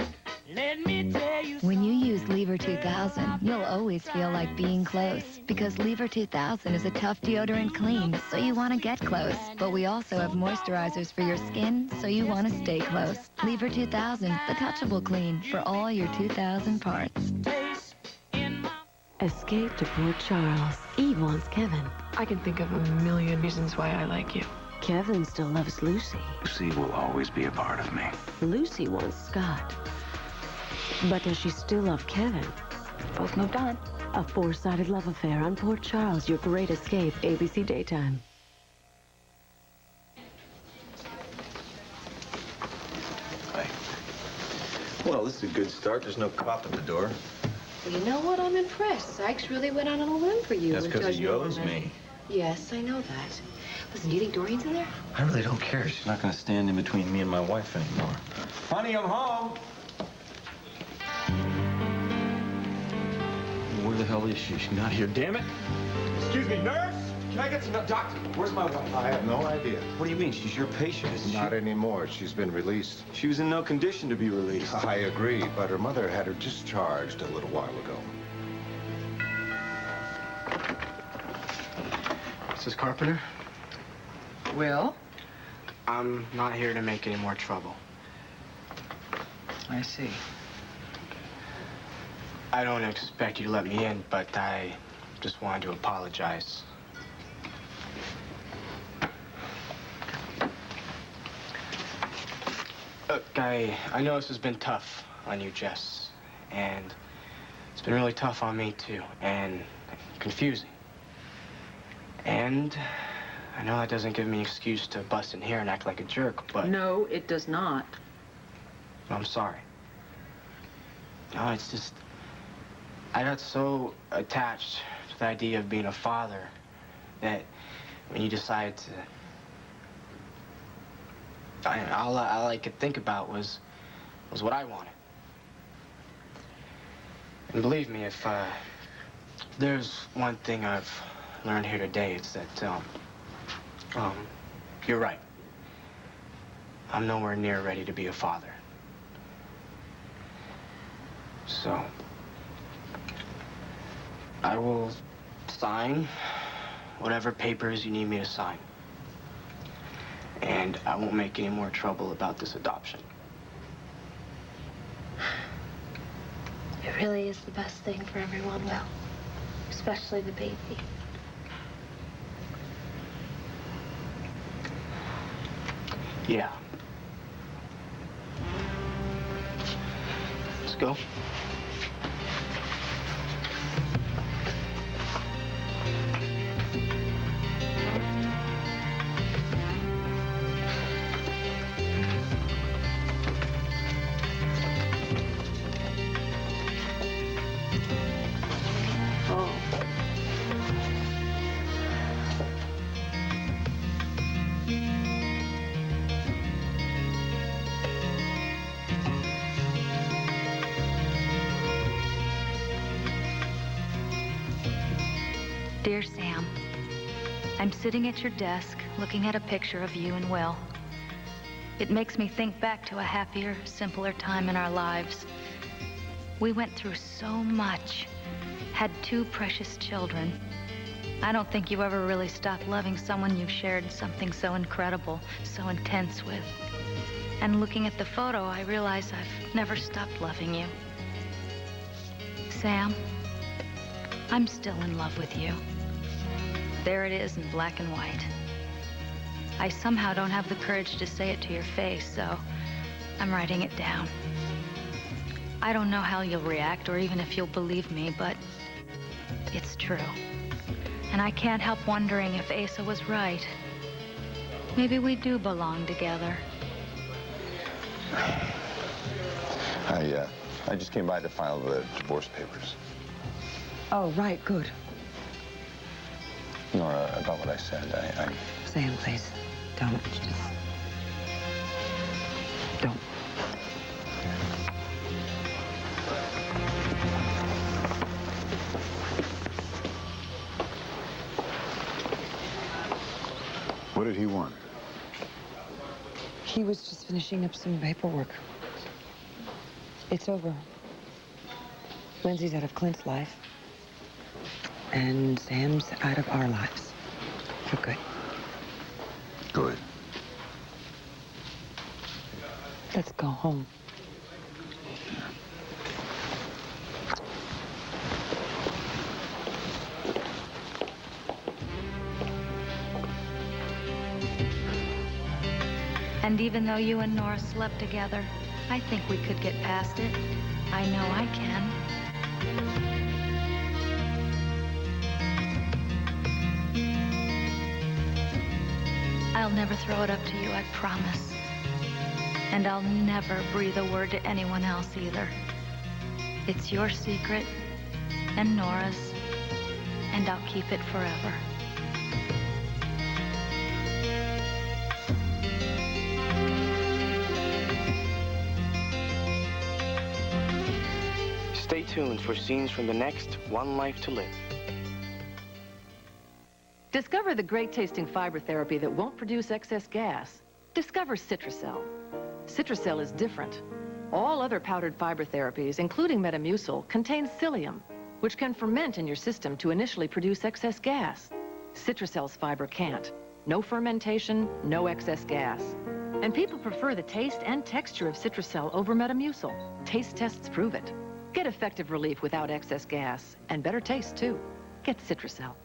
Let me tell you. When you use Lever 2000, you'll always feel like being close. Because Lever 2000 is a tough deodorant clean, so you want to get close. But we also have moisturizers for your skin, so you want to stay close. Lever 2000, the touchable clean for all your 2000 parts. Escape to Port Charles. Eve wants Kevin. I can think of a million reasons why I like you. Kevin still loves Lucy. Lucy will always be a part of me. Lucy wants Scott. But does she still love Kevin? Both moved on. A four-sided love affair on Port Charles, your great escape, ABC Daytime. Hi. Well, this is a good start. There's no cop at the door. Well, you know what? I'm impressed. Sykes really went out on a limb for you. That's because he owes me. Yes, I know that. Listen, do you think Doreen's in there? I really don't care. She's not going to stand in between me and my wife anymore. Honey, I'm home. Where the hell is she? She's not here. Damn it. Excuse me, nurse? Can I get some doctor? Where's my wife? I have no idea. What do you mean? She's your patient, isn't she? Not anymore. She's been released. She was in no condition to be released. I agree, but her mother had her discharged a little while ago. Mrs. Carpenter? Will? I'm not here to make any more trouble. I see. I don't expect you to let me in, but I just wanted to apologize. Look, I know this has been tough on you, Jess, and it's been really tough on me, too, and confusing. And I know that doesn't give me an excuse to bust in here and act like a jerk, but... No, it does not. I'm sorry. No, it's just... I got so attached to the idea of being a father that when you decided to... all I could think about was what I wanted. And believe me, if there's one thing I've learned here today, it's that, you're right. I'm nowhere near ready to be a father. So, I will sign whatever papers you need me to sign. And I won't make any more trouble about this adoption. It really is the best thing for everyone, Will. Especially the baby. Yeah. Let's go. Dear Sam, I'm sitting at your desk looking at a picture of you and Will. It makes me think back to a happier, simpler time in our lives. We went through so much, had 2 precious children. I don't think you ever really stopped loving someone you've shared something so incredible, so intense with. And looking at the photo, I realize I've never stopped loving you. Sam, I'm still in love with you. There it is in black and white. I somehow don't have the courage to say it to your face, so I'm writing it down. I don't know how you'll react or even if you'll believe me, but it's true. And I can't help wondering if Asa was right. Maybe we do belong together. I just came by to file the divorce papers. Oh, right, good. Nora, about what I said, Sam, please, don't. Don't. What did he want? He was just finishing up some paperwork. It's over. Lindsay's out of Clint's life. And Sam's out of our lives. For good. Good. Let's go home. And even though you and Nora slept together, I think we could get past it. I know I can. I'll never throw it up to you, I promise. And I'll never breathe a word to anyone else either. It's your secret and Nora's, and I'll keep it forever. Stay tuned for scenes from the next One Life to Live. Discover the great-tasting fiber therapy that won't produce excess gas. Discover Citracel. Citracel is different. All other powdered fiber therapies, including Metamucil, contain psyllium, which can ferment in your system to initially produce excess gas. Citracel's fiber can't. No fermentation, no excess gas. And people prefer the taste and texture of Citracel over Metamucil. Taste tests prove it. Get effective relief without excess gas, and better taste, too. Get Citracel.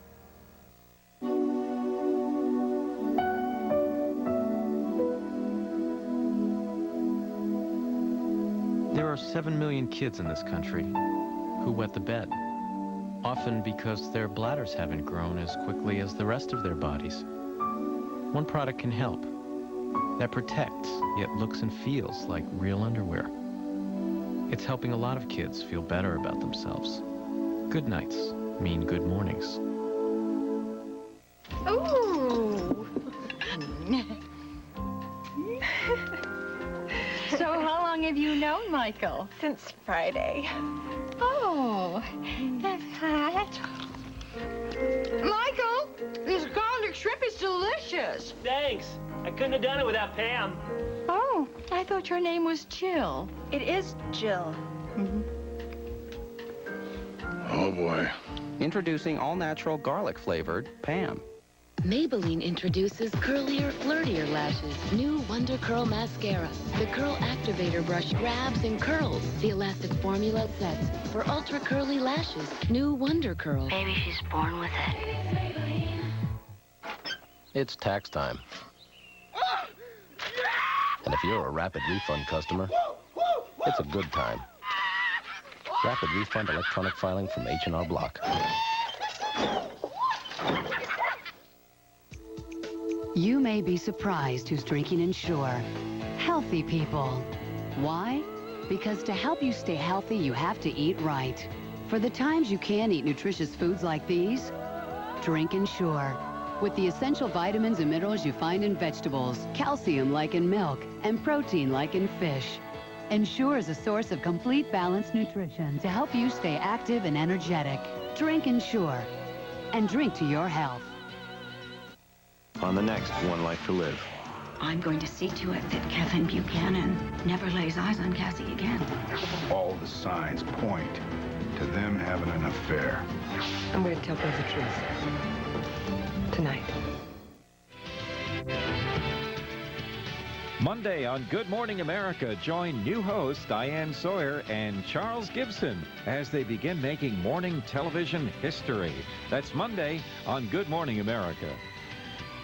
There are 7 million kids in this country who wet the bed, often because their bladders haven't grown as quickly as the rest of their bodies. One product can help. That protects, yet looks and feels like real underwear. It's helping a lot of kids feel better about themselves. Good nights mean good mornings. Ooh! So how long have you known Michael? Since Friday. Oh, that's hot. Michael, this garlic shrimp is delicious. Thanks. I couldn't have done it without Pam. Oh, I thought your name was Jill. It is Jill. Oh, boy. Introducing all-natural garlic-flavored Pam. Maybelline introduces curlier, flirtier lashes. New Wonder Curl Mascara. The Curl Activator brush grabs and curls. The elastic formula sets for ultra curly lashes. New Wonder Curl. Maybe she's born with it. It's tax time. And if you're a Rapid Refund customer, it's a good time. Rapid Refund electronic filing from H&R Block. You may be surprised who's drinking Ensure. Healthy people. Why? Because to help you stay healthy, you have to eat right. For the times you can't eat nutritious foods like these, drink Ensure. With the essential vitamins and minerals you find in vegetables, calcium like in milk, and protein like in fish. Ensure is a source of complete balanced nutrition to help you stay active and energetic. Drink Ensure. And drink to your health. On the next One Life to Live. I'm going to see to it that Kevin Buchanan never lays eyes on Cassie again. All the signs point to them having an affair. I'm going to tell her the truth. Tonight. Monday on Good Morning America, join new hosts Diane Sawyer and Charles Gibson as they begin making morning television history. That's Monday on Good Morning America.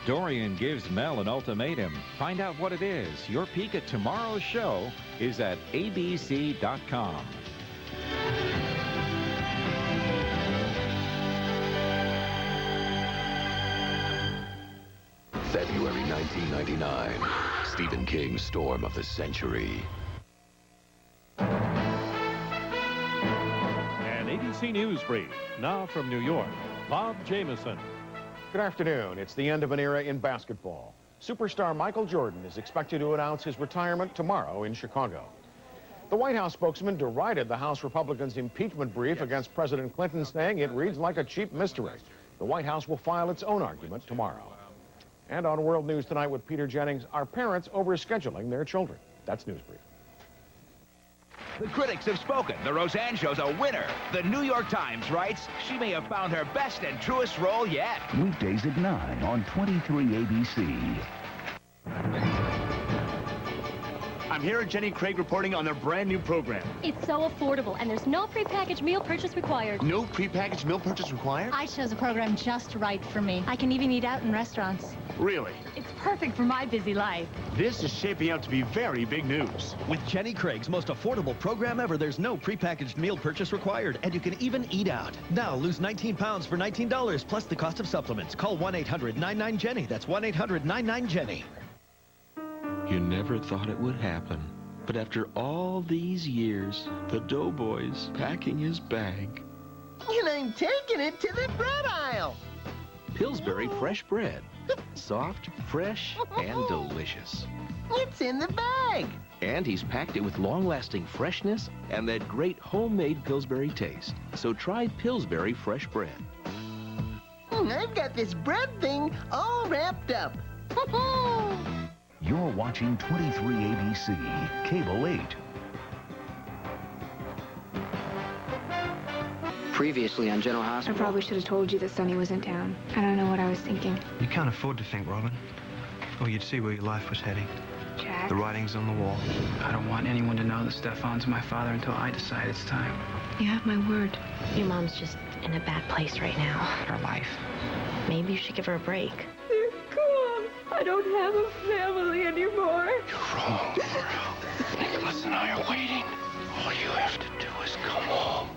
Dorian gives Mel an ultimatum. Find out what it is. Your peek at tomorrow's show is at abc.com. February 1999. Stephen King's Storm of the Century. An ABC News brief. Now from New York, Bob Jameson. Good afternoon. It's the end of an era in basketball. Superstar Michael Jordan is expected to announce his retirement tomorrow in Chicago. The White House spokesman derided the House Republicans' impeachment brief against President Clinton, saying it reads like a cheap mystery. The White House will file its own argument tomorrow. And on World News Tonight with Peter Jennings, are parents overscheduling their children? That's News Brief. The critics have spoken. The Roseanne Show's a winner. The New York Times writes she may have found her best and truest role yet. Weekdays at 9 on 23 ABC. I'm here at Jenny Craig reporting on their brand new program. It's so affordable, and there's no prepackaged meal purchase required. No prepackaged meal purchase required? I chose a program just right for me. I can even eat out in restaurants. Really? It's perfect for my busy life. This is shaping up to be very big news. With Jenny Craig's most affordable program ever, there's no prepackaged meal purchase required, and you can even eat out. Now, lose 19 pounds for $19, plus the cost of supplements. Call 1-800-99-JENNY. That's 1-800-99-JENNY. You never thought it would happen. But after all these years, the doughboy's packing his bag. And I'm taking it to the bread aisle. Pillsbury fresh bread. Soft, fresh, and delicious. It's in the bag. And he's packed it with long-lasting freshness and that great homemade Pillsbury taste. So try Pillsbury fresh bread. I've got this bread thing all wrapped up. You're watching 23 ABC, Cable 8. Previously on General Hospital. I probably should have told you that Sonny was in town. I don't know what I was thinking. You can't afford to think, Robin. Or you'd see where your life was heading. Jack? The writing's on the wall. I don't want anyone to know that Stefan's my father until I decide it's time. You have my word. Your mom's just in a bad place right now. Her life. Maybe you should give her a break. They're gone. I don't have a family anymore. You're wrong, Laura. Nicholas and I are waiting. All you have to do is come home.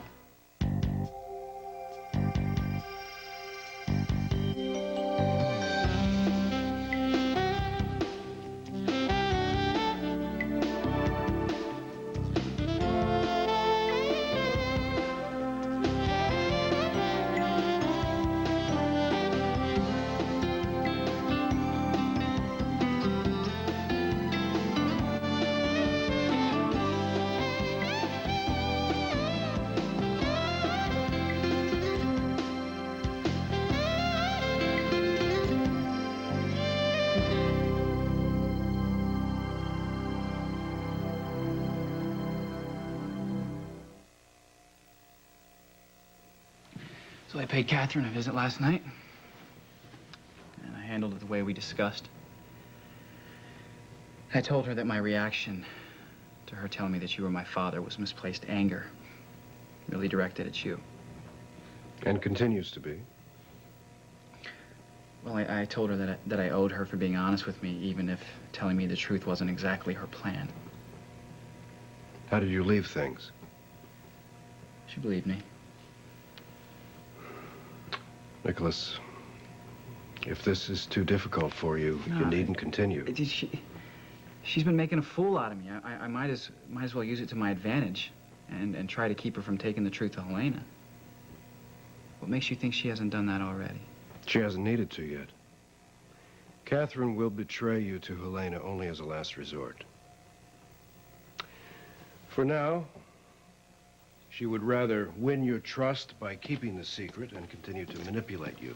So I paid Catherine a visit last night. And I handled it the way we discussed. I told her that my reaction to her telling me that you were my father was misplaced anger, really directed at you. And continues to be. Well, I told her that I owed her for being honest with me, even if telling me the truth wasn't exactly her plan. How did you leave things? She believed me. Nicholas, if this is too difficult for you, you needn't continue. She's been making a fool out of me. I might as well use it to my advantage and try to keep her from taking the truth to Helena. What makes you think she hasn't done that already? She hasn't needed to yet. Catherine will betray you to Helena only as a last resort. For now, she would rather win your trust by keeping the secret and continue to manipulate you.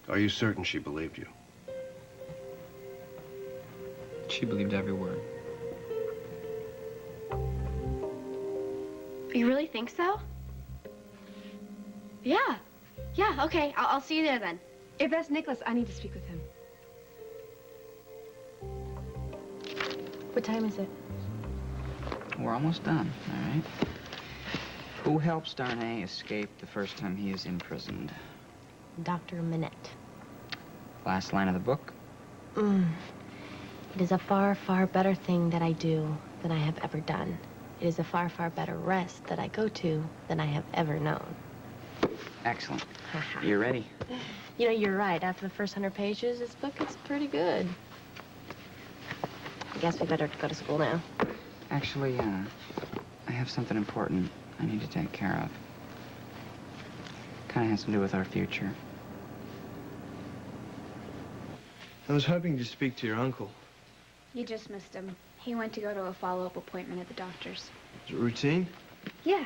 Are you certain she believed you? She believed every word. You really think so? Yeah. Yeah, okay. I'll see you there then. If that's Nicholas, I need to speak with him. What time is it? We're almost done, all right? Who helps Darnay escape the first time he is imprisoned? Dr. Minette. Last line of the book? It is a far, far better thing that I do than I have ever done. It is a far, far better rest that I go to than I have ever known. Excellent. You ready? You know, you're right. After the first 100 pages, this book is pretty good. I guess we better go to school now. Actually, I have something important I need to take care of. Kind of has to do with our future. I was hoping to speak to your uncle. You just missed him. He went to go to a follow-up appointment at the doctor's. Is it routine? Yeah.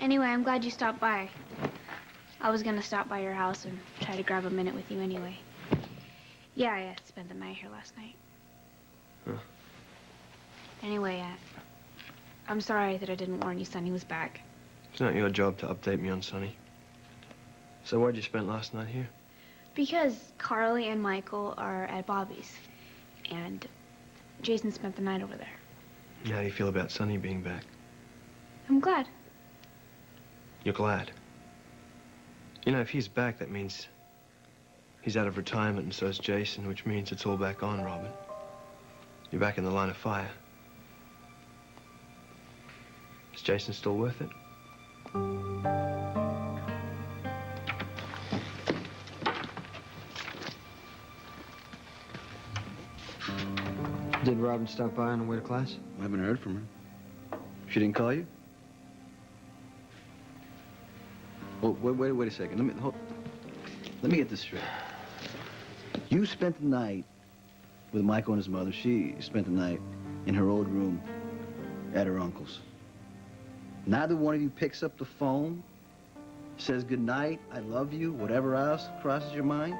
Anyway, I'm glad you stopped by. I was gonna stop by your house and try to grab a minute with you anyway. Yeah, I spent the night here last night. Huh. Anyway, I'm sorry that I didn't warn you Sonny was back. It's not your job to update me on Sonny. So why'd you spend last night here? Because Carly and Michael are at Bobby's. And Jason spent the night over there. How do you feel about Sonny being back? I'm glad. You're glad? You know, if he's back, that means he's out of retirement, and so is Jason, which means it's all back on, Robin. You're back in the line of fire. Is Jason still worth it? Did Robin stop by on the way to class? I haven't heard from her. She didn't call you? Oh, wait a second. Let me get this straight. You spent the night with Michael and his mother. She spent the night in her old room at her uncle's. Neither one of you picks up the phone, says goodnight, I love you, whatever else crosses your mind?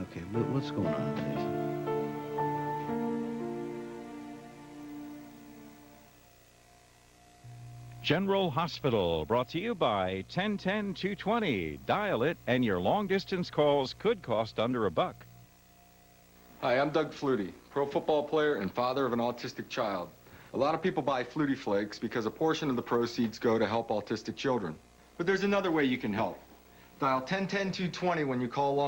Okay, what's going on, Jason? General Hospital, brought to you by 1010-220. Dial it, and your long-distance calls could cost under $1. Hi, I'm Doug Flutie, pro football player and father of an autistic child. A lot of people buy Flutie Flakes because a portion of the proceeds go to help autistic children. But there's another way you can help. Dial 1010-220 when you call long